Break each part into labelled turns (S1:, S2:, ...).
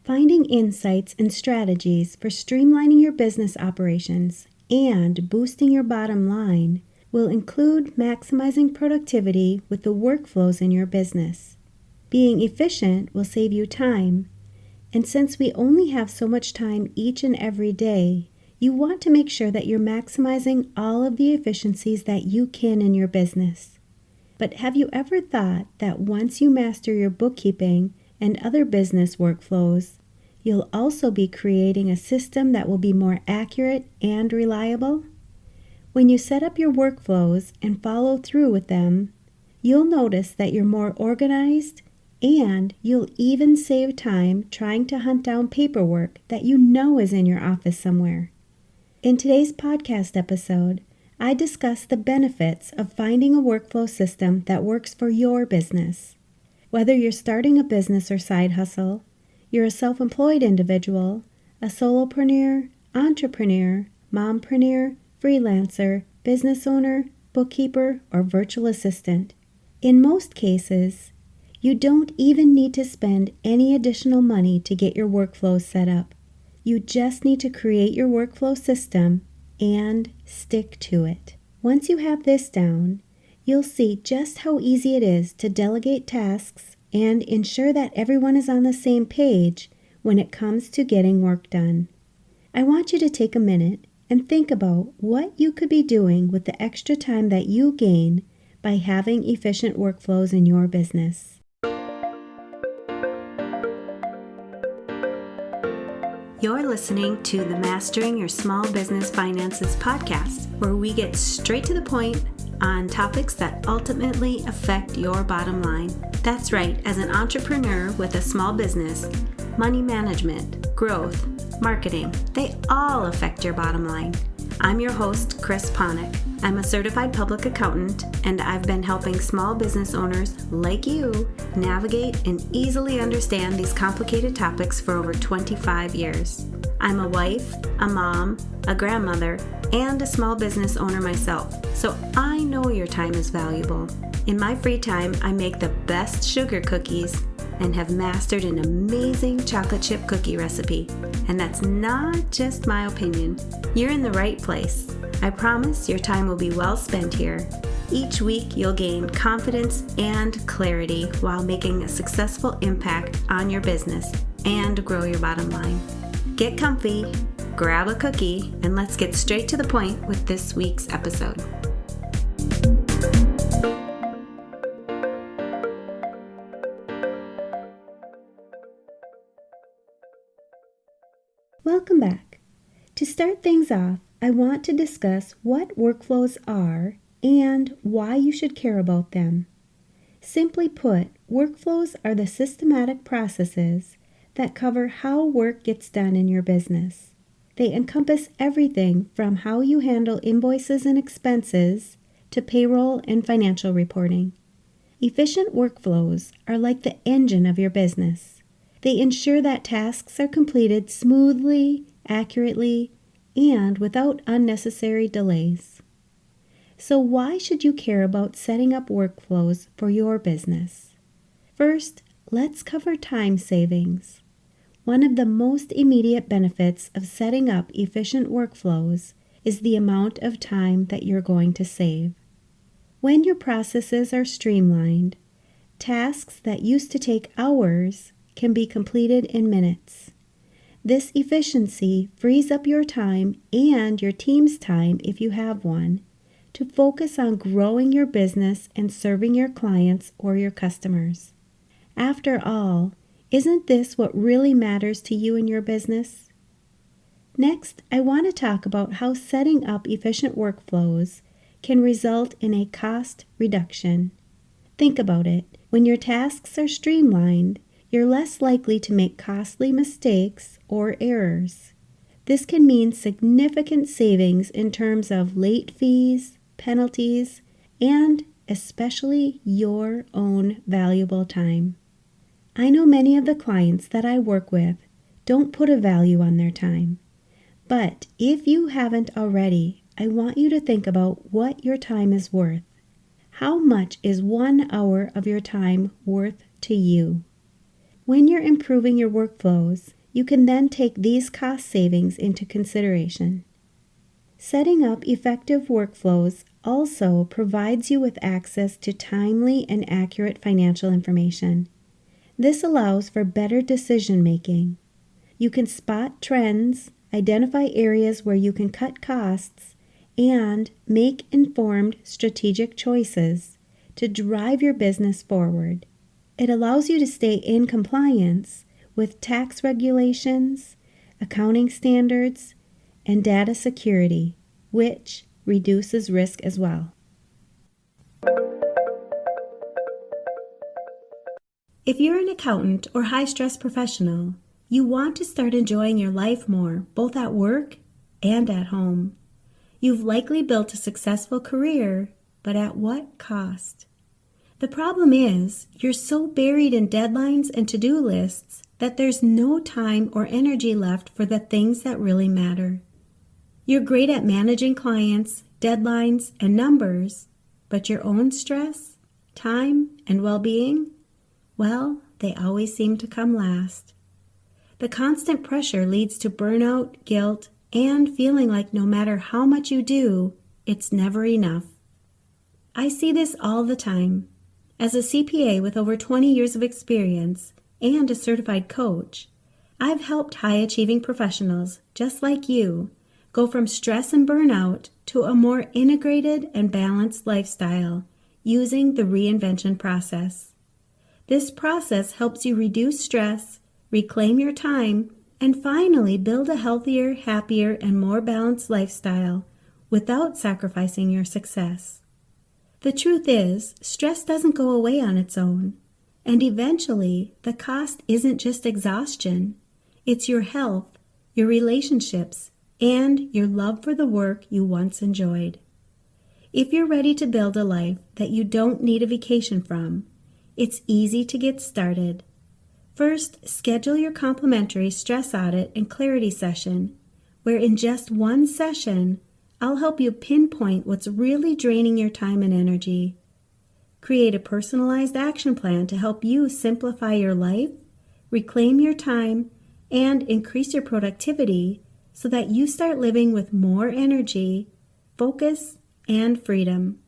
S1: Finding insights and strategies for streamlining your business operations and boosting your bottom line will include maximizing productivity with the workflows in your business. Being efficient will save you time, and since we only have so much time each and every day, you want to make sure that you're maximizing all of the efficiencies that you can in your business. But have you ever thought that once you master your bookkeeping and other business workflows, you'll also be creating a system that will be more accurate and reliable? When you set up your workflows and follow through with them, you'll notice that you're more organized, and you'll even save time trying to hunt down paperwork that you know is in your office somewhere. In today's podcast episode, I discuss the benefits of finding a workflow system that works for your business. Whether you're starting a business or side hustle, you're a self-employed individual, a solopreneur, entrepreneur, mompreneur, freelancer, business owner, bookkeeper, or virtual assistant. In most cases, you don't even need to spend any additional money to get your workflows set up. You just need to create your workflow system and stick to it. Once you have this down, you'll see just how easy it is to delegate tasks and ensure that everyone is on the same page when it comes to getting work done. I want you to take a minute and think about what you could be doing with the extra time that you gain by having efficient workflows in your business. You're listening to the Mastering Your Small Business Finances podcast, where we get straight to the point on topics that ultimately affect your bottom line. That's right, as an entrepreneur with a small business, money management, growth, marketing, they all affect your bottom line. I'm your host, Chris Ponick. I'm a certified public accountant, and I've been helping small business owners like you navigate and easily understand these complicated topics for over 25 years. I'm a wife, a mom, a grandmother, and a small business owner myself, so I know your time is valuable. In my free time, I make the best sugar cookies and have mastered an amazing chocolate chip cookie recipe. And that's not just my opinion. You're in the right place. I promise your time will be well spent here. Each week, you'll gain confidence and clarity while making a successful impact on your business and grow your bottom line. Get comfy, grab a cookie, and let's get straight to the point with this week's episode. Welcome back. To start things off, I want to discuss what workflows are and why you should care about them. Simply put, workflows are the systematic processes that cover how work gets done in your business. They encompass everything from how you handle invoices and expenses to payroll and financial reporting. Efficient workflows are like the engine of your business. They ensure that tasks are completed smoothly, accurately, and without unnecessary delays. So why should you care about setting up workflows for your business? First, let's cover time savings. One of the most immediate benefits of setting up efficient workflows is the amount of time that you're going to save. When your processes are streamlined, tasks that used to take hours can be completed in minutes. This efficiency frees up your time and your team's time, if you have one, to focus on growing your business and serving your clients or your customers. After all, isn't this what really matters to you and your business? Next, I want to talk about how setting up efficient workflows can result in a cost reduction. Think about it. When your tasks are streamlined, you're less likely to make costly mistakes or errors. This can mean significant savings in terms of late fees, penalties, and especially your own valuable time. I know many of the clients that I work with don't put a value on their time. But if you haven't already, I want you to think about what your time is worth. How much is 1 hour of your time worth to you? When you're improving your workflows, You can then take these cost savings into consideration. Setting up effective workflows also provides you with access to timely and accurate financial information. This allows for better decision making. You can spot trends, identify areas where you can cut costs, and make informed strategic choices to drive your business forward. It allows you to stay in compliance with tax regulations, accounting standards, and data security, which reduces risk as well. If you're an accountant or high-stress professional, you want to start enjoying your life more, both at work and at home. You've likely built a successful career, but at what cost? The problem is, you're so buried in deadlines and to-do lists that there's no time or energy left for the things that really matter. You're great at managing clients, deadlines, and numbers, but your own stress, time, and well-being, well, they always seem to come last. The constant pressure leads to burnout, guilt, and feeling like no matter how much you do, it's never enough. I see this all the time. As a CPA with over 20 years of experience and a certified coach, I've helped high-achieving professionals, just like you, go from stress and burnout to a more integrated and balanced lifestyle using the reinvention process. This process helps you reduce stress, reclaim your time, and finally build a healthier, happier, and more balanced lifestyle without sacrificing your success. The truth is, stress doesn't go away on its own, and eventually the cost isn't just exhaustion, it's your health, your relationships, and your love for the work you once enjoyed. If you're ready to build a life that you don't need a vacation from, it's easy to get started. First, schedule your complimentary stress audit and clarity session, where in just one session, I'll help you pinpoint what's really draining your time and energy. Create a personalized action plan to help you simplify your life, reclaim your time, and increase your productivity so that you start living with more energy, focus, and freedom.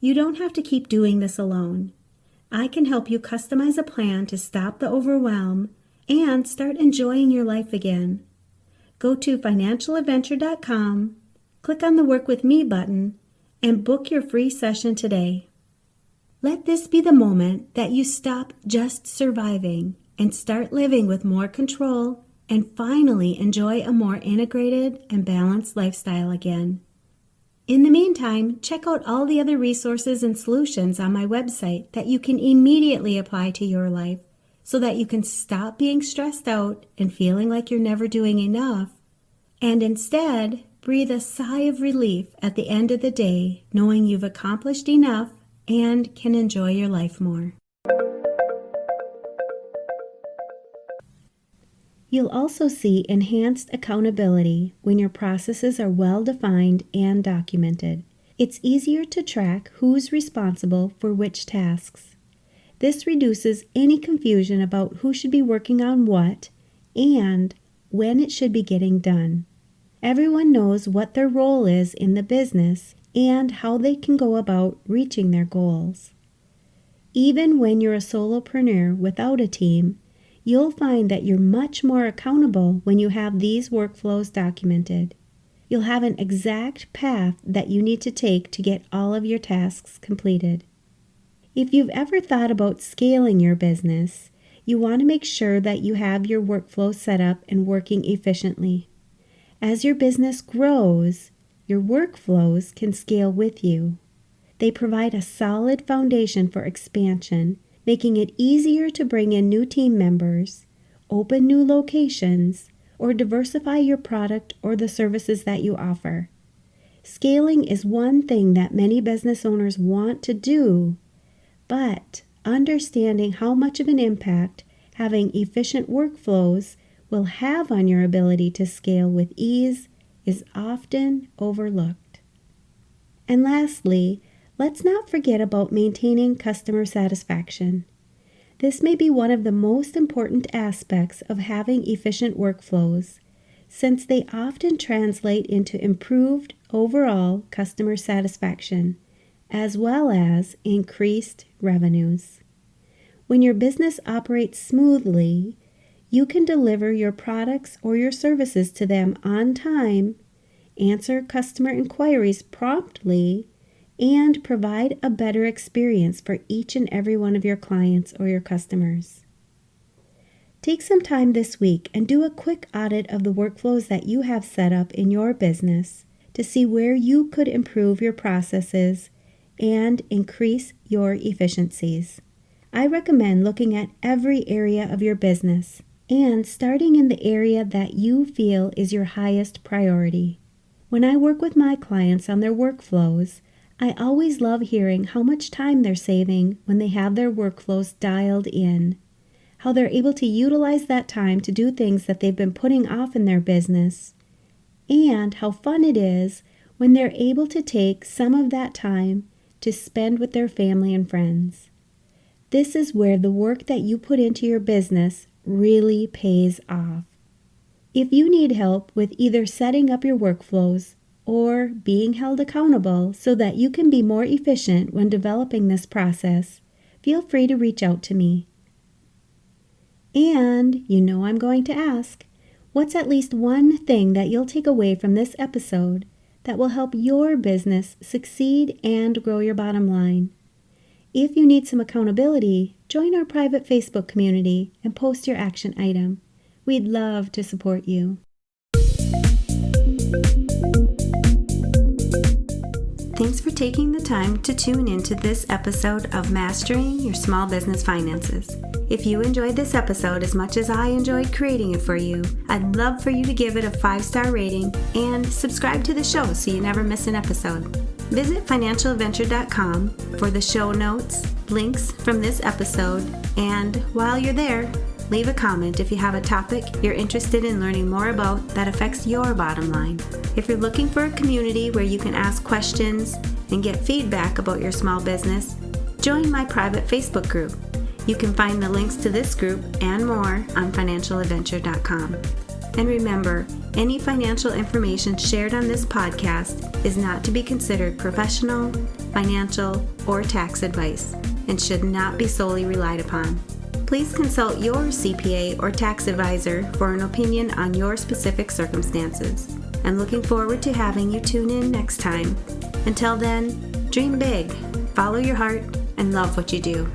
S1: You don't have to keep doing this alone. I can help you customize a plan to stop the overwhelm and start enjoying your life again. Go to financialadventure.com, click on the Work With Me button, and book your free session today. Let this be the moment that you stop just surviving and start living with more control and finally enjoy a more integrated and balanced lifestyle again. In the meantime, check out all the other resources and solutions on my website that you can immediately apply to your life so that you can stop being stressed out and feeling like you're never doing enough, and instead breathe a sigh of relief at the end of the day knowing you've accomplished enough and can enjoy your life more. You'll also see enhanced accountability when your processes are well-defined and documented. It's easier to track who's responsible for which tasks. This reduces any confusion about who should be working on what and when it should be getting done. Everyone knows what their role is in the business and how they can go about reaching their goals. Even when you're a solopreneur without a team, you'll find that you're much more accountable when you have these workflows documented. You'll have an exact path that you need to take to get all of your tasks completed. If you've ever thought about scaling your business, you want to make sure that you have your workflow set up and working efficiently. As your business grows, your workflows can scale with you. They provide a solid foundation for expansion, making it easier to bring in new team members, open new locations, or diversify your product or the services that you offer. Scaling is one thing that many business owners want to do, but understanding how much of an impact having efficient workflows will have on your ability to scale with ease is often overlooked. And lastly, let's not forget about maintaining customer satisfaction. This may be one of the most important aspects of having efficient workflows, since they often translate into improved overall customer satisfaction, as well as increased revenues. When your business operates smoothly, you can deliver your products or your services to them on time, answer customer inquiries promptly, and provide a better experience for each and every one of your clients or your customers. Take some time this week and do a quick audit of the workflows that you have set up in your business to see where you could improve your processes and increase your efficiencies. I recommend looking at every area of your business and starting in the area that you feel is your highest priority. When I work with my clients on their workflows, I always love hearing how much time they're saving when they have their workflows dialed in, how they're able to utilize that time to do things that they've been putting off in their business, and how fun it is when they're able to take some of that time to spend with their family and friends. This is where the work that you put into your business really pays off. If you need help with either setting up your workflows or being held accountable so that you can be more efficient when developing this process, feel free to reach out to me. And you know I'm going to ask, what's at least one thing that you'll take away from this episode that will help your business succeed and grow your bottom line? If you need some accountability, join our private Facebook community and post your action item. We'd love to support you. Thanks for taking the time to tune into this episode of Mastering Your Small Business Finances. If you enjoyed this episode as much as I enjoyed creating it for you, I'd love for you to give it a 5-star rating and subscribe to the show so you never miss an episode. Visit financialadventure.com for the show notes, links from this episode, and while you're there, leave a comment if you have a topic you're interested in learning more about that affects your bottom line. If you're looking for a community where you can ask questions and get feedback about your small business, join my private Facebook group. You can find the links to this group and more on financialadventure.com. And remember, any financial information shared on this podcast is not to be considered professional, financial, or tax advice and should not be solely relied upon. Please consult your CPA or tax advisor for an opinion on your specific circumstances. I'm looking forward to having you tune in next time. Until then, dream big, follow your heart, and love what you do.